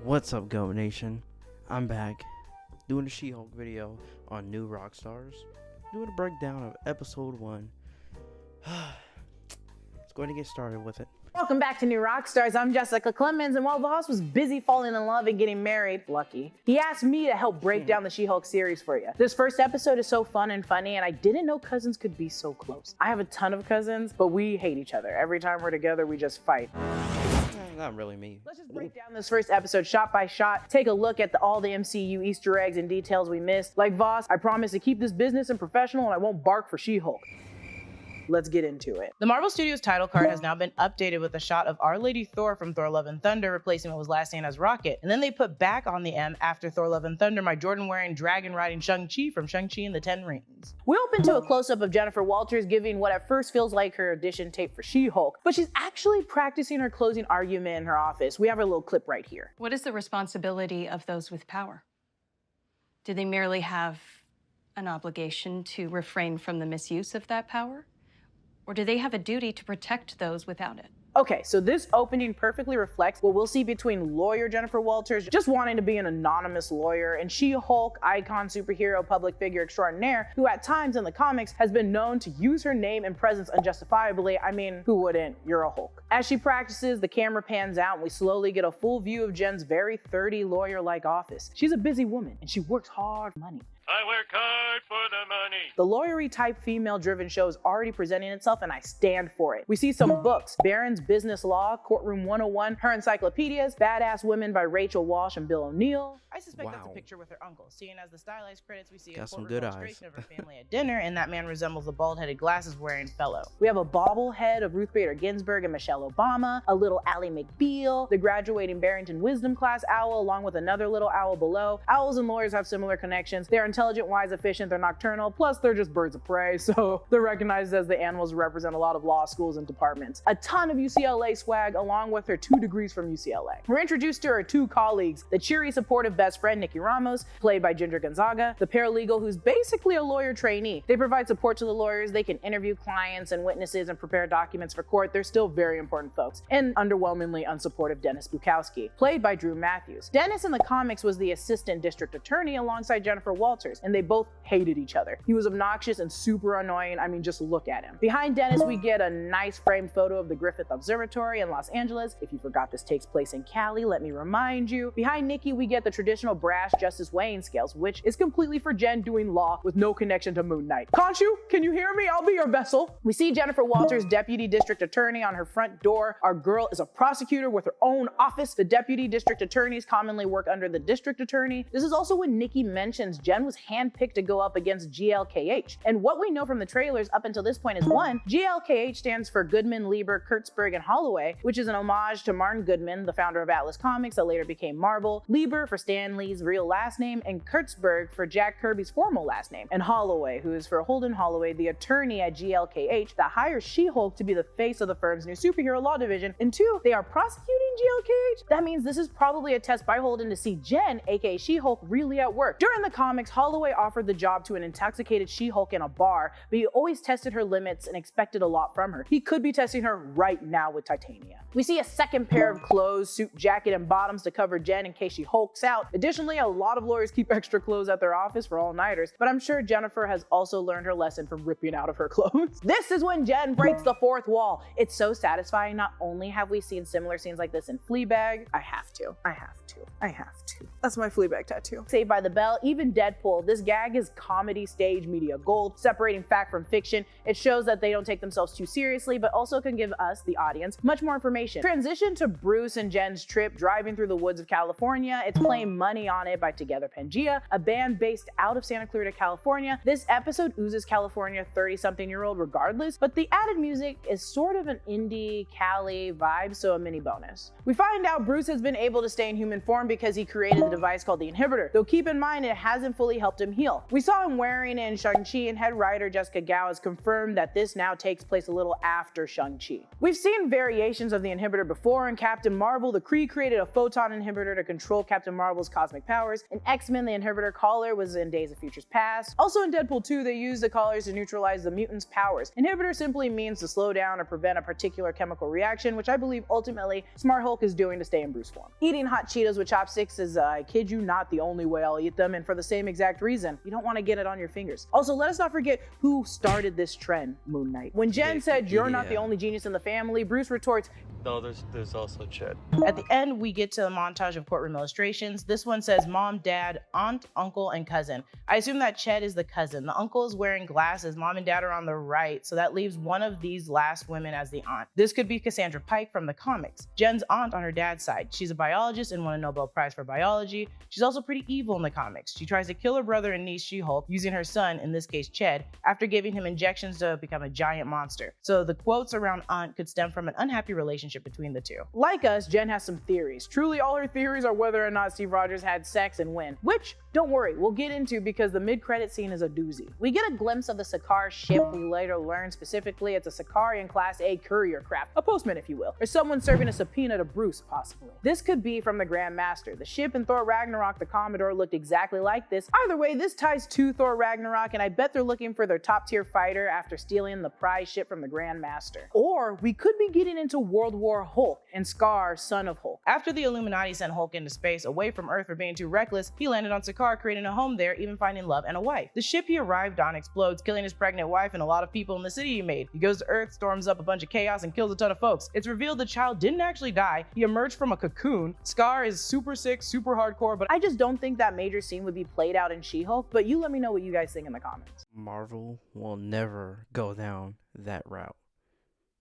What's up, Go Nation? I'm back, doing a She-Hulk video on New Rockstars, doing a breakdown of episode 1. Let's go ahead and get started with it. Welcome back to New Rockstars. I'm Jessica Clemens, and while Voss was busy falling in love and getting married, lucky, he asked me to help break down the She-Hulk series for you. This first episode is so fun and funny, and I didn't know cousins could be so close. I have a ton of cousins, but we hate each other. Every time we're together, we just fight. Not really me. Let's just break down this first episode shot by shot, take a look at all the MCU Easter eggs and details we missed. Like Voss, I promise to keep this business and professional, and I won't bark for She-Hulk. Let's get into it. The Marvel Studios title card has now been updated with a shot of Our Lady Thor from Thor Love and Thunder replacing what was last seen as Rocket. And then they put back on the M after Thor Love and Thunder my Jordan wearing dragon riding Shang-Chi from Shang-Chi and the Ten Rings. We open to a close-up of Jennifer Walters giving what at first feels like her audition tape for She-Hulk, but she's actually practicing her closing argument in her office. We have a little clip right here. What is the responsibility of those with power? Do they merely have an obligation to refrain from the misuse of that power? Or do they have a duty to protect those without it? Okay, so this opening perfectly reflects what we'll see between lawyer Jennifer Walters just wanting to be an anonymous lawyer and She-Hulk, icon, superhero, public figure extraordinaire, who at times in the comics has been known to use her name and presence unjustifiably. I mean, who wouldn't? You're a Hulk. As she practices, the camera pans out and we slowly get a full view of Jen's very 30 lawyer-like office. She's a busy woman and she works hard for money. I work hard for the money. The lawyery type female-driven show is already presenting itself and I stand for it. We see some books, Barron's Business Law, Courtroom 101, her encyclopedias, Badass Women by Rachel Walsh and Bill O'Neill. I suspect that's a picture with her uncle. Seeing as the stylized credits, we see a portrait illustration of her family at dinner, and that man resembles the bald-headed glasses-wearing fellow. We have a bobblehead of Ruth Bader Ginsburg and Michelle Obama, a little Ally McBeal, the graduating Barrington Wisdom Class owl, along with another little owl below. Owls and lawyers have similar connections. They're intelligent, wise, efficient, they're nocturnal, plus they're just birds of prey, so they're recognized as the animals who represent a lot of law schools and departments. A ton of UCLA swag, along with her 2 degrees from UCLA. We're introduced to her 2 colleagues, the cheery, supportive best friend, Nikki Ramos, played by Ginger Gonzaga, the paralegal who's basically a lawyer trainee. They provide support to the lawyers, they can interview clients and witnesses and prepare documents for court. They're still very important folks. And underwhelmingly unsupportive Dennis Bukowski, played by Drew Matthews. Dennis in the comics was the assistant district attorney alongside Jennifer Walters, and they both hated each other. He was obnoxious and super annoying. I mean, just look at him. Behind Dennis, we get a nice framed photo of the Griffith Observatory in Los Angeles. If you forgot this takes place in Cali, let me remind you. Behind Nikki, we get the traditional brass justice weighing scales, which is completely for Jen doing law with no connection to Moon Knight. Khonshu, can you hear me? I'll be your vessel. We see Jennifer Walters, deputy district attorney, on her front door. Our girl is a prosecutor with her own office. The deputy district attorneys commonly work under the district attorney. This is also when Nikki mentions Jen was handpicked to go up against GLKH. And what we know from the trailers up until this point is 1, GLKH stands for Goodman, Lieber, Kurtzberg, and Holloway, which is an homage to Martin Goodman, the founder of Atlas Comics that later became Marvel, Lieber for Stan Lee's real last name, and Kurtzberg for Jack Kirby's formal last name, and Holloway, who is for Holden Holloway, the attorney at GLKH that hires She-Hulk to be the face of the firm's new superhero law division. And 2, they are prosecuting GLKH? That means this is probably a test by Holden to see Jen, aka She-Hulk, really at work. During the comics, Holloway offered the job to an intoxicated She-Hulk in a bar, but he always tested her limits and expected a lot from her. He could be testing her right now with Titania. We see a second pair of clothes, suit, jacket, and bottoms to cover Jen in case she hulks out. Additionally, a lot of lawyers keep extra clothes at their office for all-nighters, but I'm sure Jennifer has also learned her lesson from ripping out of her clothes. This is when Jen breaks the 4th wall. It's so satisfying. Not only have we seen similar scenes like this in Fleabag, I have to. That's my Fleabag tattoo. Saved by the Bell, even Deadpool. This gag is comedy stage media gold, separating fact from fiction. It shows that they don't take themselves too seriously, but also can give us, the audience, much more information. Transition to Bruce and Jen's trip driving through the woods of California. It's playing Money on It by Together Pangea, a band based out of Santa Clarita, California. This episode oozes California 30-something-year-old regardless, but the added music is sort of an indie Cali vibe, so a mini bonus. We find out Bruce has been able to stay in human form because he created the device called the Inhibitor, though keep in mind it hasn't fully helped him heal. We saw saw him wearing in Shang-Chi, and head writer Jessica Gao has confirmed that this now takes place a little after Shang-Chi. We've seen variations of the inhibitor before. In Captain Marvel, the Kree created a photon inhibitor to control Captain Marvel's cosmic powers. In X-Men, the inhibitor collar was in Days of Futures Past. Also in Deadpool 2, they used the collars to neutralize the mutants' powers. Inhibitor simply means to slow down or prevent a particular chemical reaction, which I believe ultimately Smart Hulk is doing to stay in Bruce form. Eating hot Cheetos with chopsticks is, I kid you not, the only way I'll eat them, and for the same exact reason. You don't want to get it on your fingers. Also, let us not forget who started this trend, Moon Knight. When Jen said, "You're not the only genius in the family," Bruce retorts, "No, there's also Chet." At the end, we get to a montage of courtroom illustrations. This one says mom, dad, aunt, uncle, and cousin. I assume that Chet is the cousin. The uncle is wearing glasses. Mom and dad are on the right, so that leaves one of these last women as the aunt. This could be Cassandra Pike from the comics. Jen's aunt on her dad's side. She's a biologist and won a Nobel Prize for biology. She's also pretty evil in the comics. She tries to kill her brother and niece She-Hulk using her son, in this case Ched, after giving him injections to become a giant monster. So the quotes around aunt could stem from an unhappy relationship between the two. Like us, Jen has some theories. Truly, all her theories are whether or not Steve Rogers had sex and when. Which, don't worry, we'll get into because the mid-credit scene is a doozy. We get a glimpse of the Sakaar ship. We later learn specifically it's a Sakarian Class A courier craft, a postman if you will, or someone serving a subpoena to Bruce, possibly. This could be from the Grand Master. The ship in Thor Ragnarok, the Commodore, looked exactly like this. Either way, this ties to Thor Ragnarok, and I bet they're looking for their top-tier fighter after stealing the prize ship from the Grand Master. Or we could be getting into World War Hulk and Skaar, son of Hulk. After the Illuminati sent Hulk into space away from Earth for being too reckless, he landed on Sakaar, creating a home there, even finding love and a wife. The ship he arrived on explodes, killing his pregnant wife and a lot of people in the city he made. He goes to Earth, storms up a bunch of chaos, and kills a ton of folks. It's revealed the child didn't actually die. He emerged from a cocoon. Skaar is super sick, super hardcore, but I just don't think that major scene would be played out in She-Hulk. But you let me know what you guys think in the comments. Marvel will never go down that route.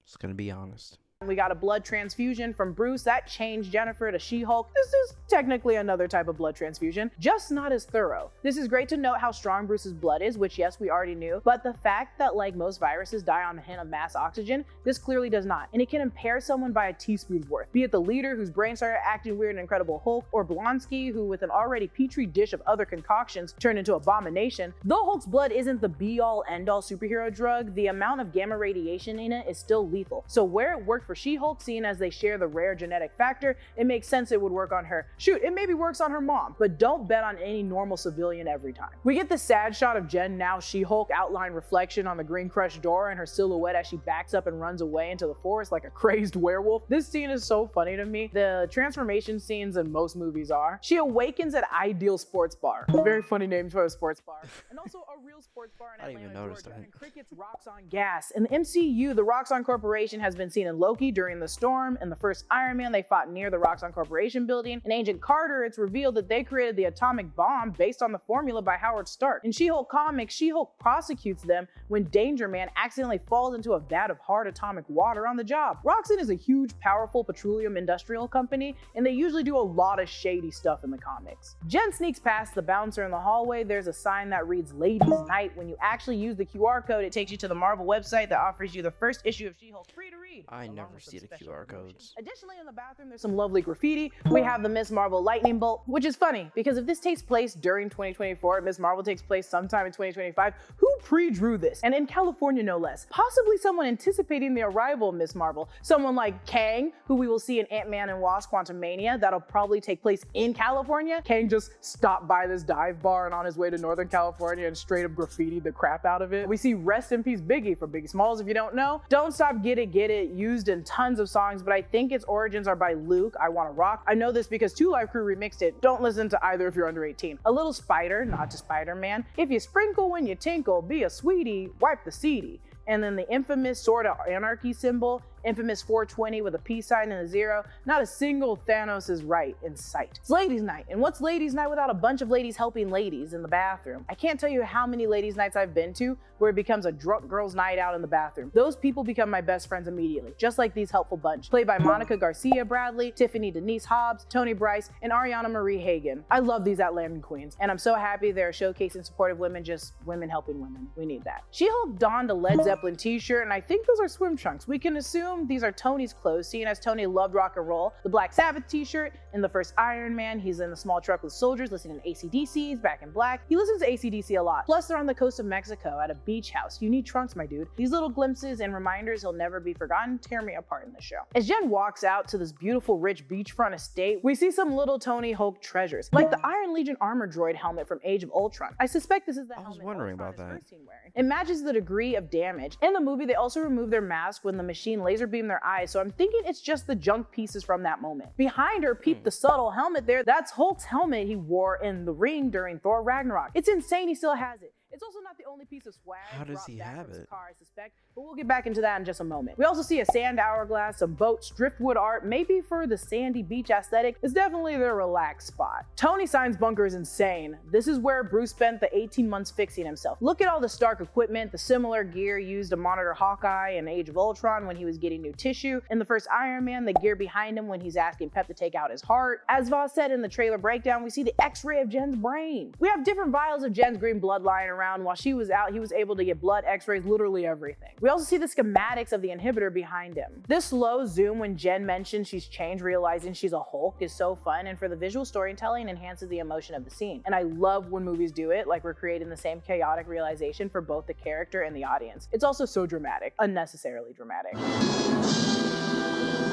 Just gonna be honest. We got a blood transfusion from Bruce that changed Jennifer to She-Hulk. This is technically another type of blood transfusion, just not as thorough. This is great to note how strong Bruce's blood is, which yes, we already knew, but the fact that like most viruses die on a hint of mass oxygen, this clearly does not. And it can impair someone by a teaspoon's worth. Be it the leader whose brain started acting weird in Incredible Hulk, or Blonsky, who with an already petri dish of other concoctions turned into Abomination. Though Hulk's blood isn't the be-all end-all superhero drug, the amount of gamma radiation in it is still lethal. So where it worked for She-Hulk, seeing as they share the rare genetic factor, it makes sense it would work on her. Shoot, it maybe works on her mom, but don't bet on any normal civilian every time. We get the sad shot of Jen, now She-Hulk, outline reflection on the green crushed door and her silhouette as she backs up and runs away into the forest like a crazed werewolf. This scene is so funny to me. The transformation scenes in most movies are. She awakens at Ideal Sports Bar. Very funny name for a sports bar. And also a real sports bar in Atlanta, Georgia. And Cricket's Roxxon gas. In the MCU, the Roxxon Corporation has been seen in Loki during the storm. In the first Iron Man, they fought near the Roxxon Corporation building. In Agent Carter, it's revealed that they created the atomic bomb based on the formula by Howard Stark. In She-Hulk comics, She-Hulk prosecutes them when Danger Man accidentally falls into a vat of hard atomic water on the job. Roxxon is a huge, powerful petroleum industrial company, and they usually do a lot of shady stuff in the comics. Jen sneaks past the bouncer in the hallway. There's a sign that reads Ladies Night. When you actually use the QR code, it takes you to the Marvel website that offers you the first issue of She-Hulk free to read. I never see the QR codes. Additionally, in the bathroom, there's some lovely graffiti. We have the Miss Marvel lightning bolt, which is funny because if this takes place during 2024, Miss Marvel takes place sometime in 2025, who pre-drew this? And in California, no less. Possibly someone anticipating the arrival of Miss Marvel. Someone like Kang, who we will see in Ant-Man and Wasp: Quantumania, that'll probably take place in California. Kang just stopped by this dive bar and on his way to Northern California and straight up graffitied the crap out of it. We see Rest in Peace Biggie from Biggie Smalls, if you don't know. Don't Stop, Get It, used in tons of songs, but I think its origins are by Luke, I Wanna Rock. I know this because Two Live Crew remixed it. Don't listen to either if you're under 18. A little spider, not to Spider-Man. If you sprinkle when you tinkle, be a sweetie, wipe the seedy. And then the infamous Sword of Anarchy symbol, infamous 420 with a peace sign and a 0. Not a single Thanos is right in sight. It's ladies' night, and what's ladies' night without a bunch of ladies helping ladies in the bathroom? I can't tell you how many ladies' nights I've been to where it becomes a drunk girls' night out in the bathroom. Those people become my best friends immediately, just like these helpful bunch, played by Monica Garcia Bradley, Tiffany Denise Hobbs, Tony Bryce, and Ariana Marie Hagen. I love these Outlanding queens, and I'm so happy they're showcasing supportive women, just women helping women. We need that. She-Hulk donned a Led Zeppelin t-shirt, and I think those are swim trunks. We can assume room, these are Tony's clothes, seeing as Tony loved rock and roll. The Black Sabbath t-shirt. In the first Iron Man, he's in the small truck with soldiers listening to AC/DC, Back in Black. He listens to AC/DC a lot. Plus, they're on the coast of Mexico at a beach house. You need trunks, my dude. These little glimpses and reminders he'll never be forgotten tear me apart in the show. As Jen walks out to this beautiful, rich beachfront estate, we see some little Tony Hulk treasures, like the Iron Legion armor droid helmet from Age of Ultron. I suspect this is the helmet wondering Ultron about is that. first seen wearing. It matches the degree of damage. In the movie, they also remove their mask when the machine laser beamed their eyes, so I'm thinking it's just the junk pieces from that moment. Behind her, peep the subtle helmet there. That's Hulk's helmet he wore in the ring during Thor Ragnarok. It's insane he still has it. It's also not the only piece of swag. How does brought he back have from his it? car, I suspect, but we'll get back into that in just a moment. We also see a sand hourglass, some boats, driftwood art, maybe for the sandy beach aesthetic. It's definitely their relaxed spot. Tony Stein's bunker is insane. This is where Bruce spent the 18 months fixing himself. Look at all the Stark equipment, the similar gear used to monitor Hawkeye in Age of Ultron when he was getting new tissue. In the first Iron Man, the gear behind him when he's asking Pep to take out his heart. As Voss said in the trailer breakdown, we see the X-ray of Jen's brain. We have different vials of Jen's green blood lying around. While she was out, he was able to get blood, X-rays, literally everything. We also see the schematics of the inhibitor behind him. This slow zoom when Jen mentions she's changed, realizing she's a Hulk, is so fun, and for the visual storytelling enhances the emotion of the scene. And I love when movies do it, like we're creating the same chaotic realization for both the character and the audience. It's also so dramatic, unnecessarily dramatic.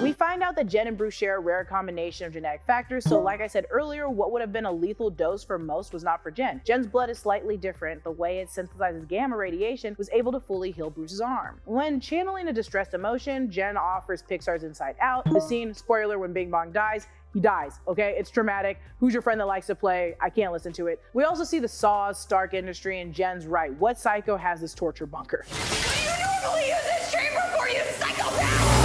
We find out that Jen and Bruce share a rare combination of genetic factors, so like I said earlier, what would have been a lethal dose for most was not for Jen. Jen's blood is slightly different. The way it synthesizes gamma radiation was able to fully heal Bruce's arm. When channeling a distressed emotion, Jen offers Pixar's Inside Out. The scene, spoiler, when Bing Bong dies, he dies, okay? It's dramatic. Who's your friend that likes to play? I can't listen to it. We also see the Saws, Stark Industry, and Jen's right. What psycho has this torture bunker? Do you normally use this chamber for, you psychopath?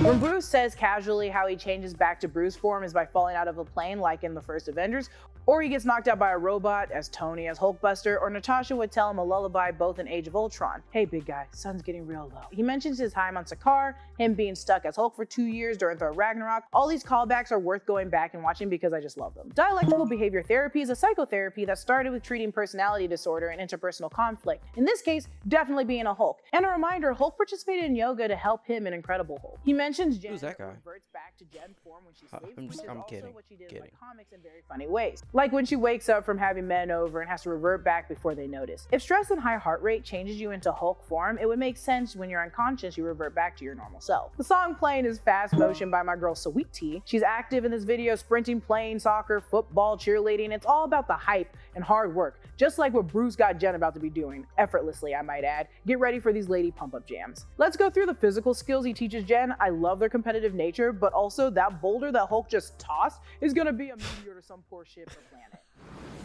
When Bruce says casually how he changes back to Bruce form is by falling out of a plane like in the first Avengers, or he gets knocked out by a robot as Tony as Hulkbuster, or Natasha would tell him a lullaby both in Age of Ultron. Hey big guy, sun's getting real low. He mentions his time on Sakaar, him being stuck as Hulk for 2 years during Thor Ragnarok. All these callbacks are worth going back and watching because I just love them. Dialectical behavior therapy is a psychotherapy that started with treating personality disorder and interpersonal conflict. In this case, definitely being a Hulk. And a reminder, Hulk participated in yoga to help him in Incredible Hulk. He mentions Jen Who's that guy? reverts back to Jen form when she sleeps, I'm which is also kidding. what she did in Kidding. the comics in very funny ways. Like when she wakes up from having men over and has to revert back before they notice. If stress and high heart rate changes you into Hulk form, it would make sense when you're unconscious you revert back to your normal self. The song playing is Fast Motion by my girl Saweetie. She's active in this video, sprinting, playing soccer, football, cheerleading. It's all about the hype and hard work, just like what Bruce got Jen about to be doing, effortlessly I might add. Get ready for these lady pump-up jams. Let's go through the physical skills he teaches Jen. I love their competitive nature, but also that boulder that Hulk just tossed is gonna be a meteor to some poor ship or planet.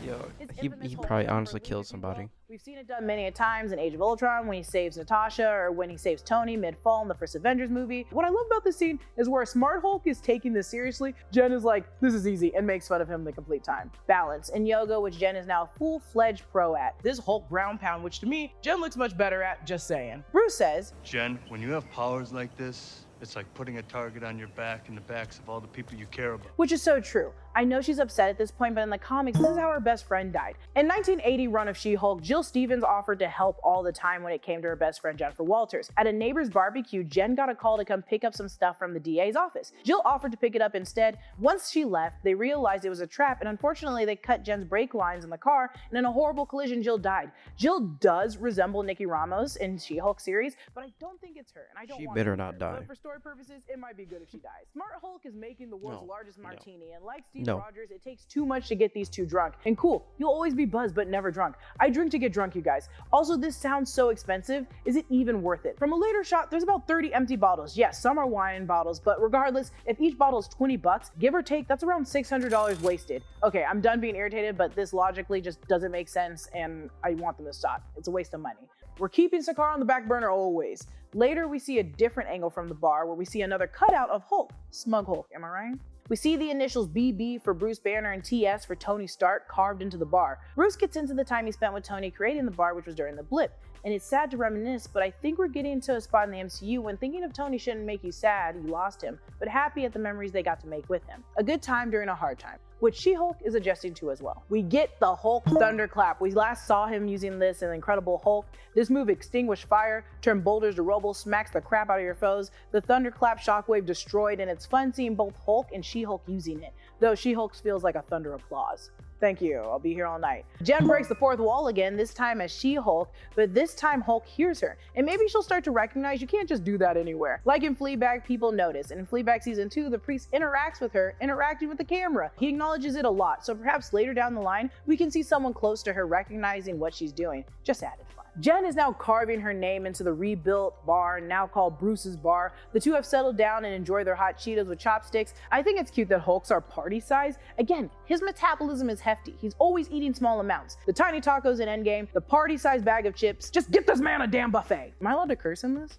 Yo, His he infamous Hulk probably jump or honestly leap, killed if you will. somebody. We've seen it done many a times in Age of Ultron when he saves Natasha, or when he saves Tony mid-fall in the first Avengers movie. What I love about this scene is where a smart Hulk is taking this seriously, Jen is like, this is easy, and makes fun of him the complete time. Balance. In yoga, which Jen is now a full-fledged pro at. This Hulk ground pound, which to me, Jen looks much better at, just saying. Bruce says, Jen, when you have powers like this, it's like putting a target on your back and the backs of all the people you care about. which is so true. I know she's upset at this point, but in the comics, this is how her best friend died. In 1980 run of She-Hulk, Jill Stevens offered to help all the time when it came to her best friend Jennifer Walters. At a neighbor's barbecue, Jen got a call to come pick up some stuff from the DA's office. Jill offered to pick it up instead. Once she left, they realized it was a trap, and unfortunately they cut Jen's brake lines in the car, and in a horrible collision, Jill died. Jill does resemble Nikki Ramos in She-Hulk series, but I don't think it's her, and I don't She want better it to be not her. die. But for story purposes, it might be good if she dies. Smart Hulk is making the world's No, largest no. martini, and like Steve No. Rogers, it takes too much to get these two drunk. And cool, you'll always be buzzed but never drunk. I drink to get drunk, you guys. Also, this sounds so expensive. Is it even worth it? From a later shot, there's about 30 empty bottles. Yes, some are wine bottles, but regardless, if each bottle is 20 bucks, give or take, that's around $600 wasted. Okay, I'm done being irritated, but this logically just doesn't make sense, and I want them to stop. It's a waste of money. We're keeping Sakaar on the back burner always. Later, we see a different angle from the bar where we see another cutout of Hulk. Smug Hulk, am I right? We see the initials BB for Bruce Banner and TS for Tony Stark carved into the bar. Bruce gets into the time he spent with Tony creating the bar, which was during the blip. And it's sad to reminisce, but I think we're getting to a spot in the MCU when thinking of Tony shouldn't make you sad you lost him, but happy at the memories they got to make with him. A good time during a hard time. which She-Hulk is adjusting to as well. We get the Hulk thunderclap. We last saw him using this in Incredible Hulk. This move extinguished fire, turned boulders to rubble, smacks the crap out of your foes. The thunderclap shockwave destroyed, and it's fun seeing both Hulk and She-Hulk using it, though She-Hulk feels like a thunder applause. Thank you, I'll be here all night. Jen breaks the fourth wall again, this time as She-Hulk, but this time Hulk hears her, and maybe she'll start to recognize you can't just do that anywhere. Like in Fleabag, people notice, and in Fleabag season 2, the priest interacts with her, interacting with the camera. He acknowledges it a lot, so perhaps later down the line, we can see someone close to her recognizing what she's doing. Just added fun. Jen is now carving her name into the rebuilt bar, now called Bruce's Bar. The two have settled down and enjoy their hot Cheetos with chopsticks. I think it's cute that Hulk's are party size. Again, his metabolism is hefty. He's always eating small amounts. The tiny tacos in Endgame, the party size bag of chips. Just get this man a damn buffet. Am I allowed to curse in this?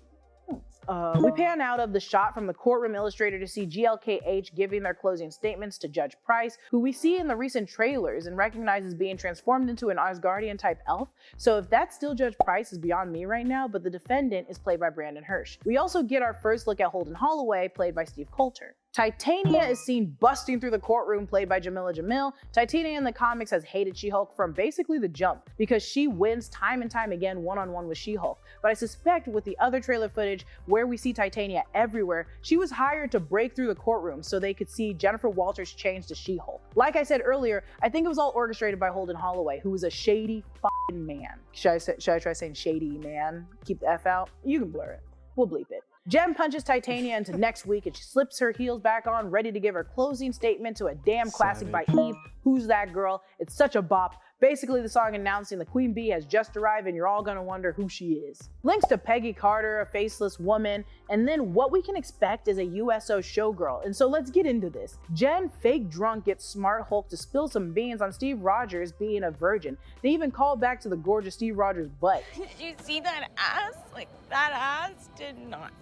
We pan out of the shot from the courtroom illustrator to see GLKH giving their closing statements to Judge Price, who we see in the recent trailers and recognize as being transformed into an Asgardian type elf. So if that's still Judge Price is beyond me right now, but the defendant is played by Brandon Hirsch. We also get our first look at Holden Holloway, played by Steve Coulter. Titania is seen busting through the courtroom, played by Jamila Jamil. Titania in the comics has hated She-Hulk from basically the jump because she wins time and time again one-on-one with She-Hulk. But I suspect with the other trailer footage where we see Titania everywhere, she was hired to break through the courtroom so they could see Jennifer Walters change to She-Hulk. Like I said earlier, I think it was all orchestrated by Holden Holloway, who is a shady f***ing man. Should I try saying shady man? Keep the F out? You can blur it. We'll bleep it. Jen punches Titania into next week and she slips her heels back on, ready to give her closing statement to a damn classic by Eve, Who's That Girl? It's such a bop. Basically the song announcing the Queen Bee has just arrived and you're all gonna wonder who she is. Links to Peggy Carter, a faceless woman, and then what we can expect is a USO showgirl. And so let's get into this. Jen, fake drunk, gets Smart Hulk to spill some beans on Steve Rogers being a virgin. They even call back to the gorgeous Steve Rogers' butt. Did you see that ass? Like, that ass did not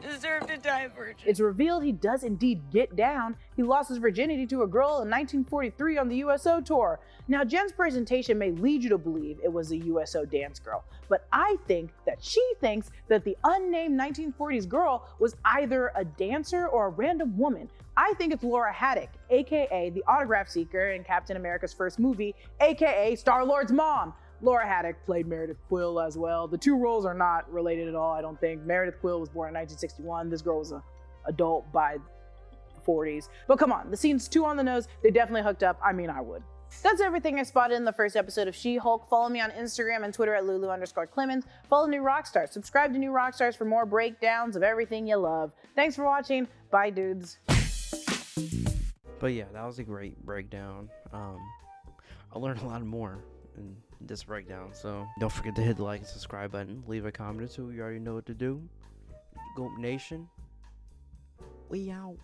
deserve to die a virgin. It's revealed he does indeed get down. He lost his virginity to a girl in 1943 on the USO tour. Now, Jen's presentation may lead you to believe it was a USO dance girl, but I think that she thinks that the unnamed 1940s girl was either a dancer or a random woman. I think it's Laura Haddock, aka the autograph seeker in Captain America's first movie, aka Star-Lord's mom. Laura Haddock played Meredith Quill as well. The two roles are not related at all, I don't think. Meredith Quill was born in 1961. This girl was an adult by the 40s. But come on, the scene's too on the nose. They definitely hooked up. I mean, I would. That's everything I spotted in the first episode of She-Hulk. Follow me on Instagram and Twitter at Lulu_Clemens. Follow New Rockstars. Subscribe to New Rockstars for more breakdowns of everything you love. Thanks for watching. Bye, dudes. But yeah, that was a great breakdown. I learned a lot more in this breakdown, so don't forget to hit the like and subscribe button. Leave a comment or two. You already know what to do. Goat Nation, we out.